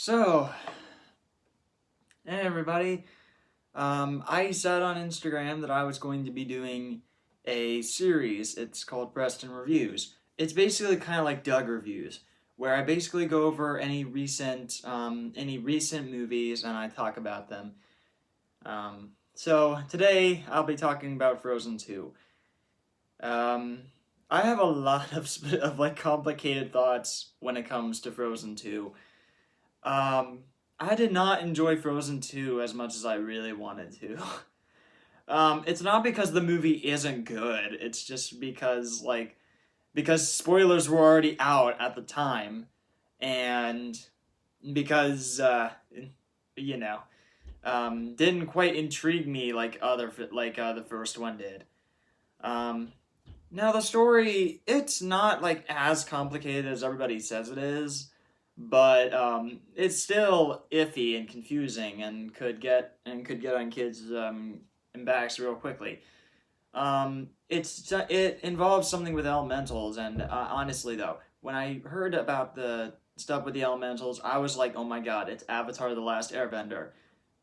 So, hey everybody. I said on Instagram that I was going to be doing a series. It's called Preston Reviews. It's basically kind of like Doug Reviews, where I basically go over any recent movies and I talk about them. So today I'll be talking about Frozen 2. Um, I have a lot of like complicated thoughts when it comes to Frozen 2. Um, I did not enjoy Frozen 2 as much as I really wanted to. It's not because the movie isn't good. It's just because spoilers were already out at the time, and because you know, didn't quite intrigue me like the first one did. Um, Now the story, it's not like as complicated as everybody says it is, but it's still iffy and confusing and could get on kids and backs real quickly. It involves something with elementals, and honestly though, when I heard about the stuff with the elementals, I was like, oh my god, it's Avatar: The Last Airbender.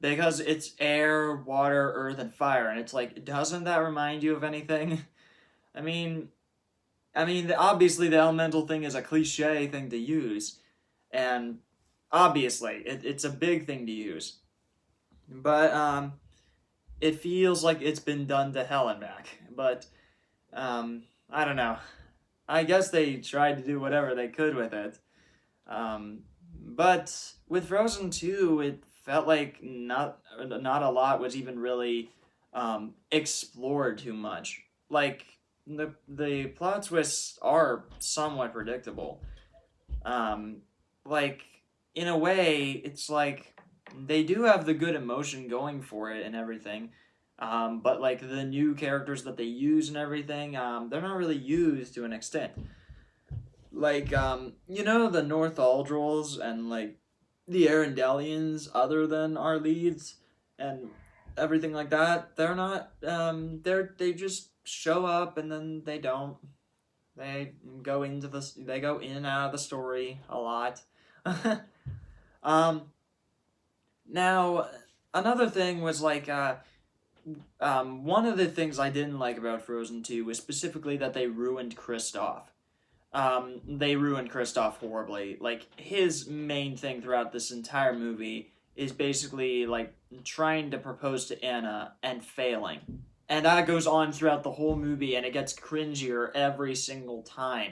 Because it's air, water, earth, and fire, and it's like, doesn't that remind you of anything? I mean, obviously the elemental thing is a cliche thing to use, and obviously it's a big thing to use. But it feels like it's been done to hell and back. But I don't know. I guess they tried to do whatever they could with it. But with Frozen 2, it felt like not a lot was even really explored too much. Like the plot twists are somewhat predictable. Um, like in a way, it's like they do have the good emotion going for it and everything. But like the new characters that they use and everything, they're not really used to an extent. Like the Northoldrils and like the Arendelians, other than our leads and everything like that, they're not. They just show up and then they don't. They go in and out of the story a lot. um, Now another thing was one of the things I didn't like about Frozen 2 was specifically that they ruined Kristoff. They ruined Kristoff horribly. Like his main thing throughout this entire movie is basically like trying to propose to Anna and failing. And that goes on throughout the whole movie and it gets cringier every single time.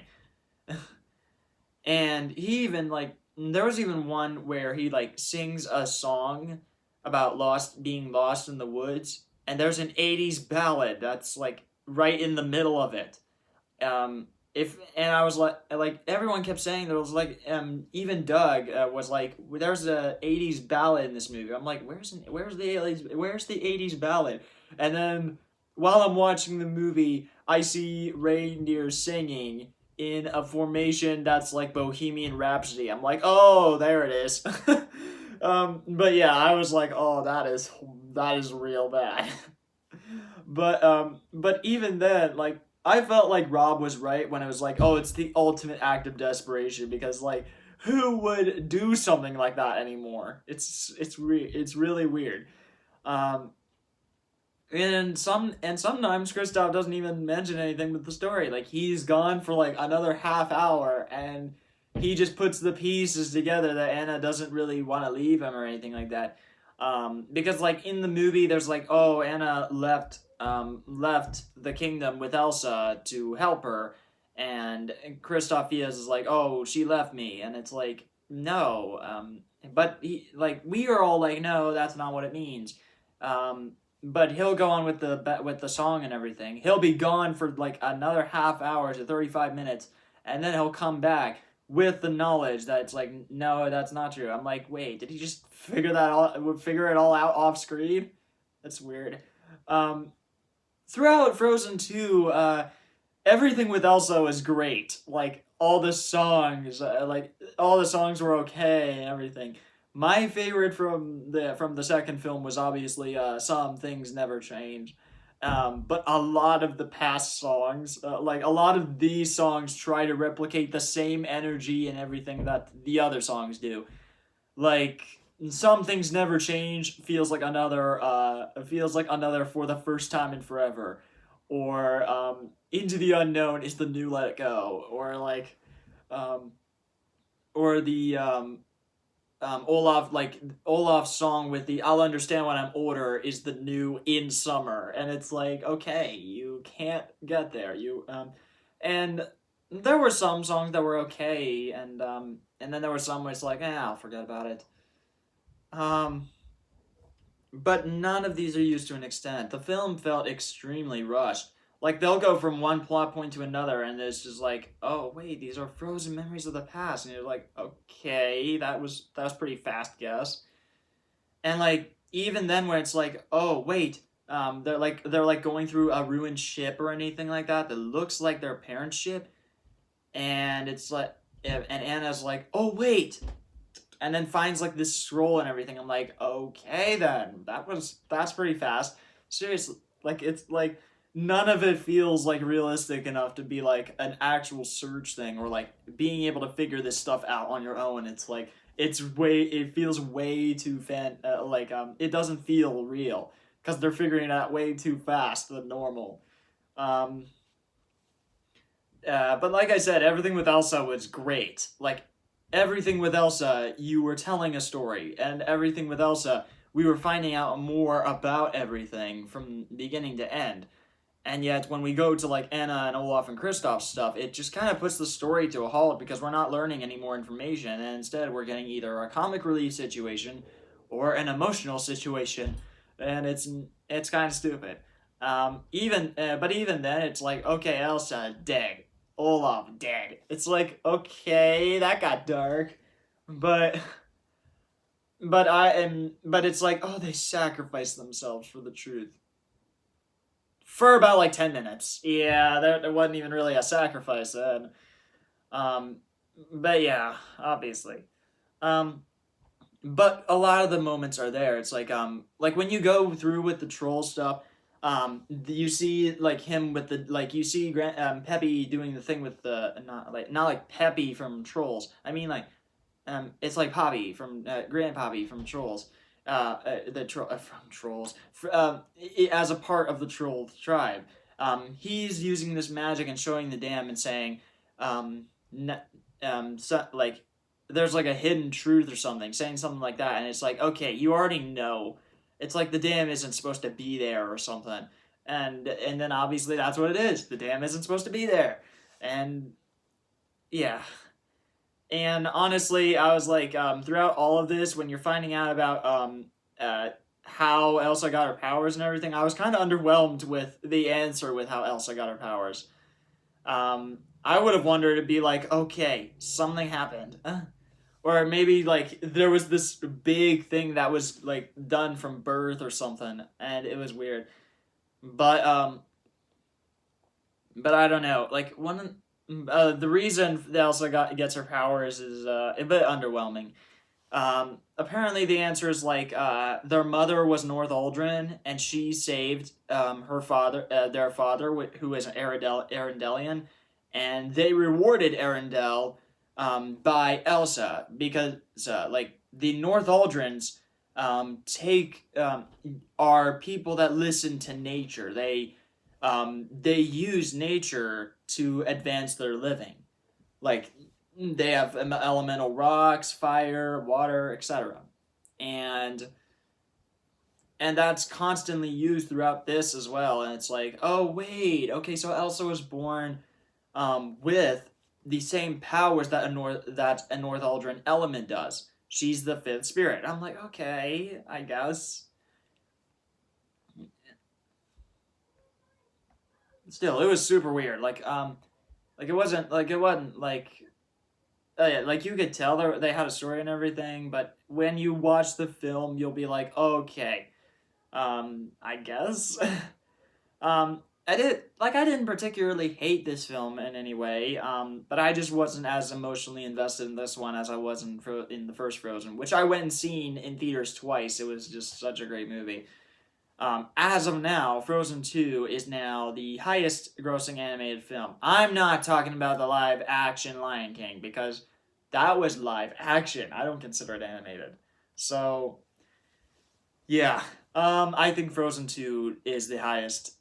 And he even like there was even one where he like sings a song about being lost in the woods and there's an 80s ballad that's like right in the middle of it. If and I was like everyone kept saying there was even Doug was like there's a 80s ballad in this movie. I'm like where's the 80s ballad? And then while I'm watching the movie, I see reindeer singing in a formation that's like Bohemian Rhapsody. I'm like, oh, there it is. But yeah, I was like, oh, that is real bad. But even then, like I felt like Rob was right when it was like, oh, it's the ultimate act of desperation because like who would do something like that anymore? It's really weird. Um, and sometimes Kristoff doesn't even mention anything with the story. Like he's gone for like another half hour and he just puts the pieces together that Anna doesn't really want to leave him or anything like that. Because like in the movie there's like, oh, Anna left the kingdom with Elsa to help her, and Kristoff is like, oh, she left me, and it's like, no, but we are all like, no, that's not what it means. But he'll go on with the song and everything. He'll be gone for like another half hour to 35 minutes, and then he'll come back with the knowledge that it's like, no, that's not true. I'm like, wait, did he just figure it all out off screen? That's weird. Um, Throughout Frozen 2, everything with Elsa was great. All the songs were okay and everything. My favorite from the second film was obviously "Some Things Never Change," but a lot of the past songs, like a lot of these songs, try to replicate the same energy and everything that the other songs do. like some things never change feels like another for the first time in forever, or into the unknown is the new let it go, or like um or the Olaf's song with the "I'll understand when I'm older" is the new "In Summer," and it's like, okay, you can't get there. And there were some songs that were okay, and then there were some where it's like, I'll forget about it. Um, but none of these are used to an extent. The film felt extremely rushed. Like they'll go from one plot point to another, and it's just like, oh wait, these are frozen memories of the past, and you're like, okay, that was pretty fast, guess. And like even then, where it's like, oh wait, they're like going through a ruined ship or anything like that that looks like their parents' ship, and it's like, and Anna's like, oh wait, and then finds like this scroll and everything. I'm like, okay, then that's pretty fast. Seriously, like it's like none of it feels like realistic enough to be like an actual search thing or like being able to figure this stuff out on your own. It's like it feels way too it doesn't feel real because they're figuring it out way too fast than normal. Um, but like I said, everything with Elsa was great. Like everything with Elsa, you were telling a story, and everything with Elsa, we were finding out more about everything from beginning to end. And yet, when we go to like Anna and Olaf and Kristoff's stuff, it just kind of puts the story to a halt because we're not learning any more information, and instead we're getting either a comic relief situation or an emotional situation, and it's kind of stupid. But even then, it's like, okay, Elsa dead, Olaf dead. It's like, okay, that got dark, but but it's like, oh, they sacrificed themselves for the truth for about like 10 minutes. Yeah, there wasn't even really a sacrifice then. Um, but yeah, obviously. Um, but a lot of the moments are there. It's like when you go through with the troll stuff, you see like him with the like you see Peppy doing the thing with the not like Peppy from Trolls. I mean like it's like Poppy from Grandpoppy from Trolls. From Trolls as a part of the Troll tribe. He's using this magic and showing the dam and saying, n- like there's like a hidden truth or something, saying something like that, and it's like, okay, you already know. It's like the dam isn't supposed to be there or something, and then obviously that's what it is. The dam isn't supposed to be there, and yeah, and honestly, I was like, throughout all of this, when you're finding out about how Elsa got her powers and everything, I was kind of underwhelmed with the answer with how Elsa got her powers. I would have wanted to be like, okay, something happened. Or maybe like there was this big thing that was like done from birth or something, and it was weird. But but I don't know. Like the reason that Elsa gets her powers is a bit underwhelming. Apparently the answer is like their mother was Northaldrin, and she saved their father, who is an Arendelian, and they rewarded Arendelle by Elsa because like the Northaldrins take are people that listen to nature. They use nature to advance their living. Like they have elemental rocks, fire, water, etc. And and that's constantly used throughout this as well. And it's like, oh wait, okay, so Elsa was born with the same powers that a Northaldrin element does. She's the fifth spirit. I'm like, okay, I guess. Still, it was super weird. Like it wasn't like yeah, like you could tell they had a story and everything, but when you watch the film, you'll be like, okay, I guess. I didn't particularly hate this film in any way, but I just wasn't as emotionally invested in this one as I was in the first Frozen, which I went and seen in theaters twice. It was just such a great movie. As of now, Frozen 2 is now the highest grossing animated film. I'm not talking about the live action Lion King because that was live action. I don't consider it animated. So yeah, I think Frozen 2 is the highest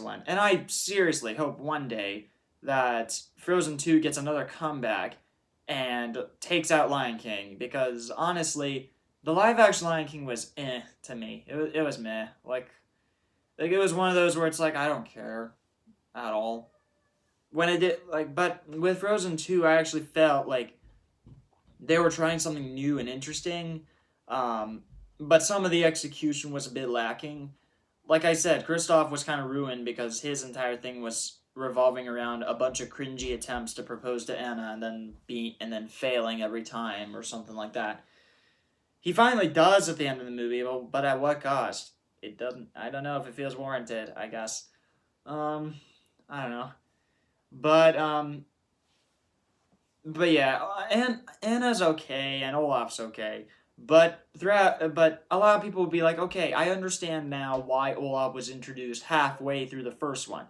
one, and I seriously hope one day that Frozen 2 gets another comeback and takes out Lion King, because honestly, the live action Lion King was to me. It was meh. Like it was one of those where it's like I don't care at all. When it did but with Frozen 2, I actually felt like they were trying something new and interesting. But some of the execution was a bit lacking. Like I said, Kristoff was kind of ruined because his entire thing was revolving around a bunch of cringy attempts to propose to Anna and then failing every time or something like that. He finally does at the end of the movie, but at what cost? It doesn't. I don't know if it feels warranted. I guess. I don't know. But yeah, and Anna's okay, and Olaf's okay. But a lot of people would be like, okay, I understand now why Olaf was introduced halfway through the first one,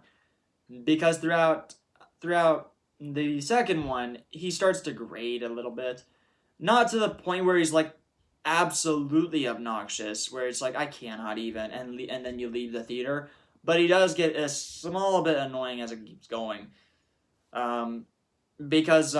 because throughout the second one, he starts to grade a little bit, not to the point where he's like absolutely obnoxious, where it's like I cannot even, and then you leave the theater, but he does get a small bit annoying as it keeps going, because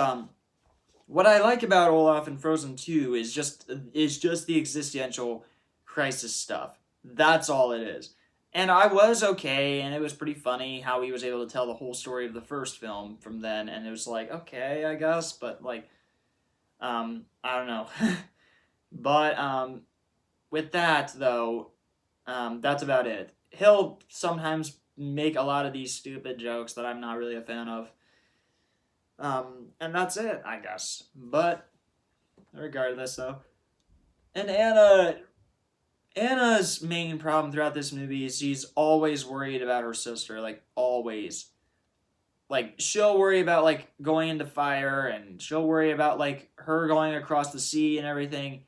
what I like about Olaf in Frozen 2 is just the existential crisis stuff. That's all it is. And I was okay, and it was pretty funny how he was able to tell the whole story of the first film from then, and it was like, okay, I guess, but like, I don't know. But with that though, that's about it. He'll sometimes make a lot of these stupid jokes that I'm not really a fan of. And that's it, I guess. But regardless, though, and Anna's main problem throughout this movie is she's always worried about her sister, like always. Like she'll worry about like going into fire, and she'll worry about like her going across the sea and everything.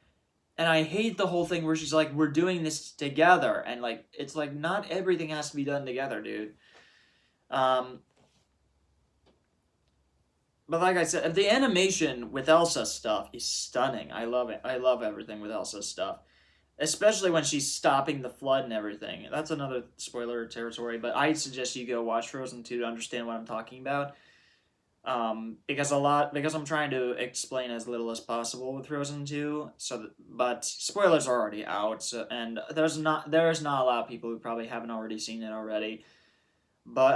And I hate the whole thing where she's like, "We're doing this together," and like it's like not everything has to be done together, dude. Um, But like I said, the animation with Elsa's stuff is stunning. I love it. I love everything with Elsa's stuff. Especially when she's stopping the flood and everything. That's another spoiler territory, but I suggest you go watch Frozen 2 to understand what I'm talking about. Because I'm trying to explain as little as possible with Frozen 2. But spoilers are already out, and there's not a lot of people who probably haven't already seen it already. But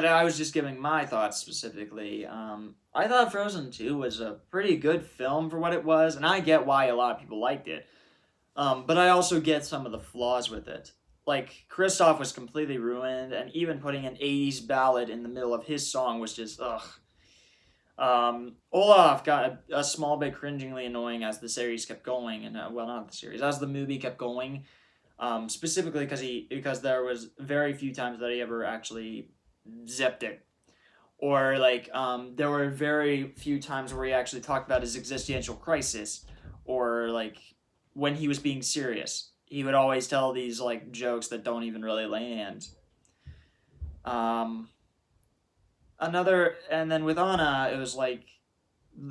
I was just giving my thoughts specifically. I thought Frozen 2 was a pretty good film for what it was, and I get why a lot of people liked it. But I also get some of the flaws with it. Like, Kristoff was completely ruined, and even putting an 80s ballad in the middle of his song was just, ugh. Olaf got a small bit cringingly annoying as the series kept going, and well, not the series, as the movie kept going. Specifically because there was very few times that he ever actually zipped it, or like there were very few times where he actually talked about his existential crisis, or like when he was being serious. He would always tell these like jokes that don't even really land. And then with Anna, it was like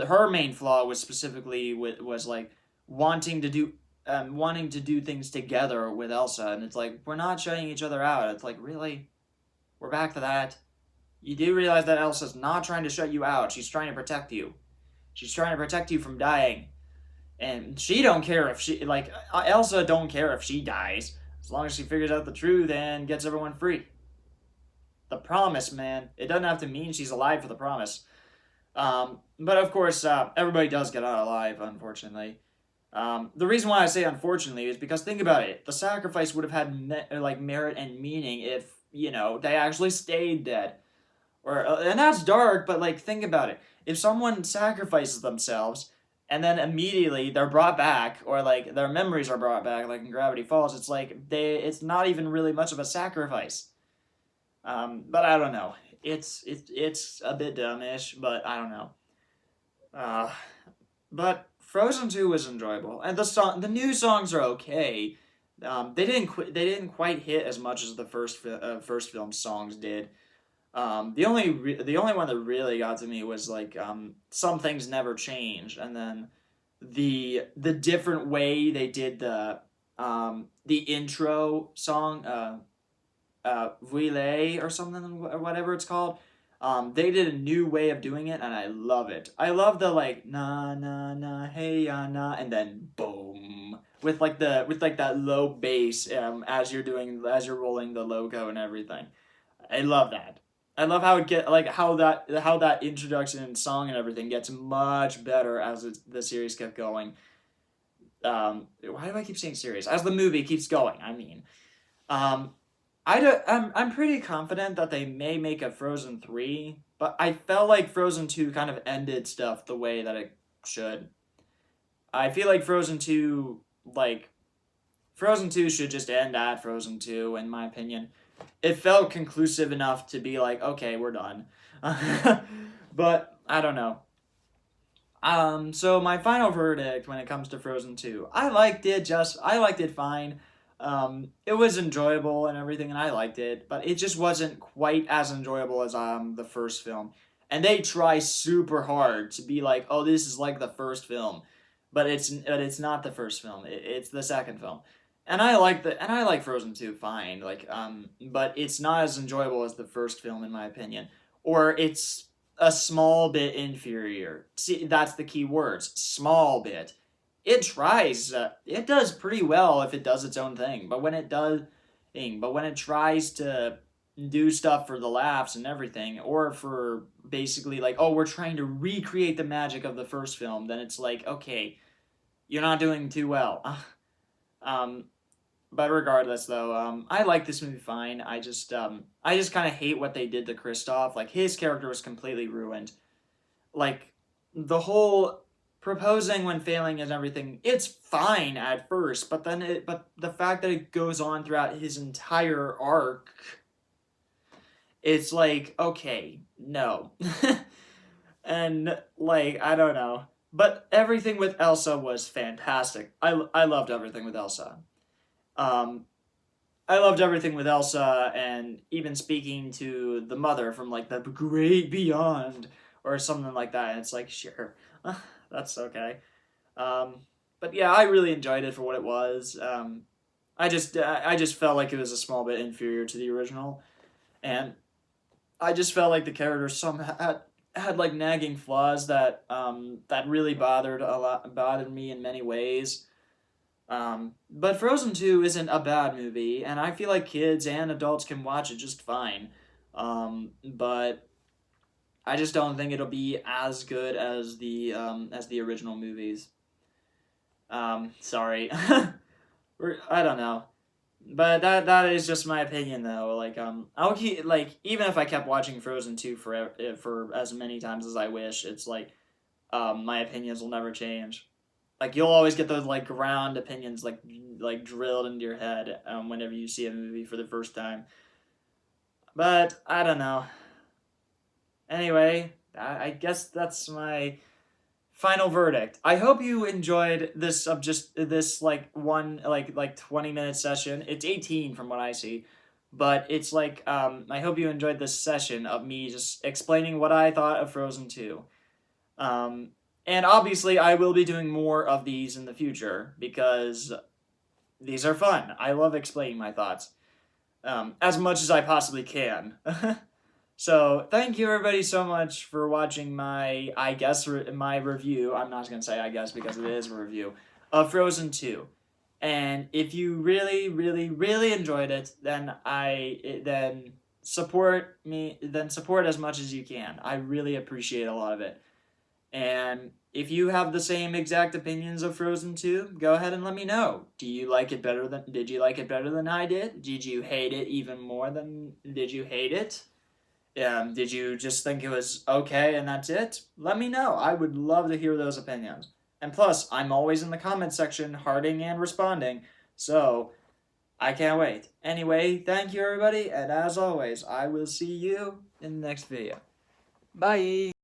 her main flaw was specifically was like wanting to do things together with Elsa, and it's like we're not shutting each other out. It's like really, we're back to that. You do realize that Elsa's not trying to shut you out. She's trying to protect you. She's trying to protect you from dying. And she don't care if she, like, Elsa don't care if she dies. As long as she figures out the truth and gets everyone free. The promise, man. It doesn't have to mean she's alive for the promise. But of course, everybody does get out alive, unfortunately. The reason why I say unfortunately is because think about it. The sacrifice would have had merit and meaning if, they actually stayed dead. And that's dark, but like think about it. If someone sacrifices themselves and then immediately they're brought back, or like their memories are brought back, like in Gravity Falls, it's like it's not even really much of a sacrifice. But I don't know. It's a bit dumbish, but I don't know. But Frozen 2 was enjoyable, and the new songs are okay. They didn't quite hit as much as the first film songs did. The only one that really got to me was like some things never change, and then the different way they did the intro song, Vuile or something, or whatever it's called. They did a new way of doing it, and I love it. I love the like na na na hey ya na, and then boom with like that low bass as you're rolling the logo and everything. I love that. I love how it get like how that introduction and song and everything gets much better as the series kept going. Why do I keep saying series? As the movie keeps going, I mean. Um, I'm pretty confident that they may make a Frozen 3, but I felt like Frozen 2 kind of ended stuff the way that it should. I feel like Frozen 2 should just end at Frozen 2 in my opinion. It felt conclusive enough to be like, okay, we're done. But I don't know. So my final verdict when it comes to Frozen 2, I liked it fine. It was enjoyable and everything, and I liked it, but it just wasn't quite as enjoyable as the first film. And they try super hard to be like, oh, this is like the first film, but it's not the first film. It's the second film. And I like Frozen 2 fine, but it's not as enjoyable as the first film in my opinion, or it's a small bit inferior. See, that's the key words, small bit. It tries, it does pretty well if it does its own thing, but when it tries to do stuff for the laughs and everything, or for basically like, oh, we're trying to recreate the magic of the first film, then it's like, okay, you're not doing too well. um, but regardless, though, I like this movie fine. I just kind of hate what they did to Kristoff. Like his character was completely ruined. Like the whole proposing when failing and everything, it's fine at first, but the fact that it goes on throughout his entire arc, it's like, okay, no. And like, I don't know. But everything with Elsa was fantastic. I loved everything with Elsa. Um, I loved everything with Elsa, and even speaking to the mother from like the great beyond or something like that. And it's like, sure, that's okay. Um, but yeah, I really enjoyed it for what it was. I just felt like it was a small bit inferior to the original, and I just felt like the characters some had like nagging flaws that really bothered me in many ways. But Frozen 2 isn't a bad movie, and I feel like kids and adults can watch it just fine. But I just don't think it'll be as good as the original movies. Sorry. I don't know. But that is just my opinion though. I'll keep like even if I kept watching Frozen 2 for as many times as I wish, it's like my opinions will never change. Like you'll always get those like ground opinions like drilled into your head whenever you see a movie for the first time. But I don't know. Anyway, I guess that's my final verdict. I hope you enjoyed this of just this like one like 20-minute session. It's 18 from what I see. But it's like I hope you enjoyed this session of me just explaining what I thought of Frozen 2. Um and obviously I will be doing more of these in the future because these are fun. I love explaining my thoughts. As much as I possibly can. So thank you everybody so much for watching my, my review. I'm not going to say I guess because it is a review of Frozen 2. And if you really, really, really enjoyed it, then support me, then support as much as you can. I really appreciate a lot of it. And if you have the same exact opinions of Frozen 2, go ahead and let me know. Did you like it better than I did? Did you hate it even more than did you hate it? Did you just think it was okay and that's it? Let me know. I would love to hear those opinions. And plus, I'm always in the comment section, hearting and responding, so I can't wait. Anyway, thank you everybody, and as always, I will see you in the next video. Bye!